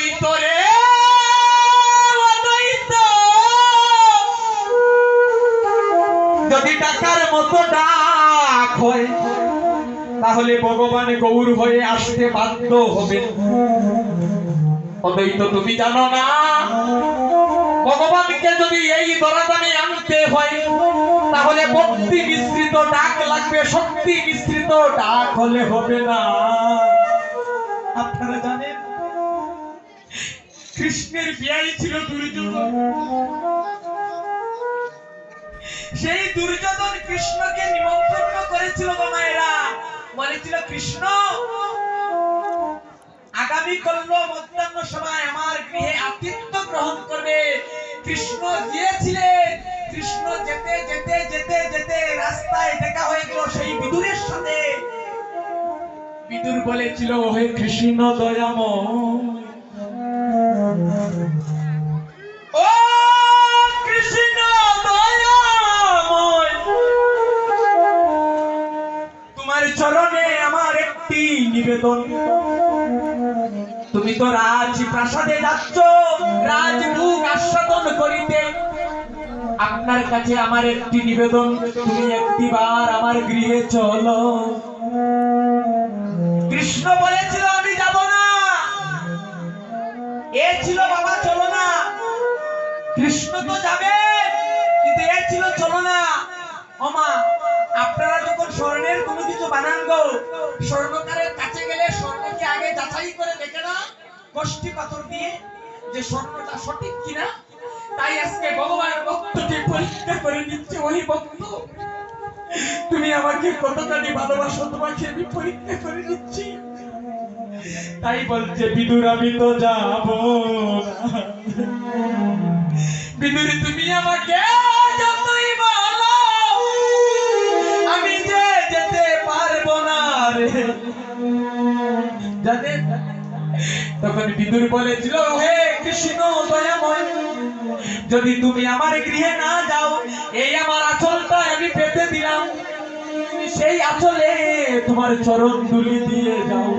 অদ্বৈত রে অদ্বৈত, যদি টাকার মতো ডাক হয় তাহলে ভগবান গৌর হয়ে আসতে বাধ্য হবে। অদ্বৈত তুমি জানো না, ভগবানকে যদি এই দরাদামে আনতে হয় তাহলে ভক্তি মিশ্রিত ডাক লাগবে, শক্তি মিশ্রিত ডাক হলে হবে না। আপনারা জানেন কৃষ্ণের বিয়াই ছিল দুর্যোধন। সেই দুর্যোধন কৃষ্ণকে নিমন্ত্রণ করেছিল মায়েরা, বলেছিল কৃষ্ণ আগামী কাল মধ্যাহ্ন সময় আমার গৃহে আতিথ্য গ্রহণ করবে। কৃষ্ণ গিয়েছিলেন, কৃষ্ণ যেতে যেতে যেতে যেতে রাস্তায় দেখা হয়ে গেল সেই বিদুরের সাথে। বিদুর বলেছিল হে কৃষ্ণ দয়াময়, ও কৃষ্ণ দয়াময়, তোমার চরণে আমার একটি নিবেদন। তুমি তো রাজপ্রাসাদে যাচ্ছ রাজভোগ আস্বাদন করিতে, আপনার কাছে আমার একটি নিবেদন, তুমি একটিবার আমার গৃহে চলো। কৃষ্ণ বলেছিল আমি যাব না, এ ছিল বাবা চলো না। কৃষ্ণ তো যাবে কিন্তু এ ছিল চলো না। ওমা আপনারা যখন স্বর্ণের কোনো কিছু বানান গো, স্বর্ণকারের কাছে গেলে স্বর্ণকে আগে যাচাই করে দেখে না কষ্টি পাথর দিয়ে যে স্বর্ণটা সঠিক কিনা। তাই আজকে ভগবান ভক্তকে পরীক্ষা করে নিচ্ছে, ওই ভক্ত তুমি আমাকে কতখানি ভালোবাসো, তোমাকে আমি পরীক্ষা করে নিচ্ছি। তাই বলছে বিদুর আমি তো যাব না। বিদুর তুমি আমাকে যতই বলো আমি যে যেতে পারবো না রে। জানেন তখন বিদুর বলেছিল হে কৃষ্ণ দয়াময়, যদি তুমি আমার গৃহে না যাও এই আমার আঁচলটা আমি পেতে দিলাম, তুমি সেই আঁচলে তোমার চরণ ধুলি দিয়ে যাও।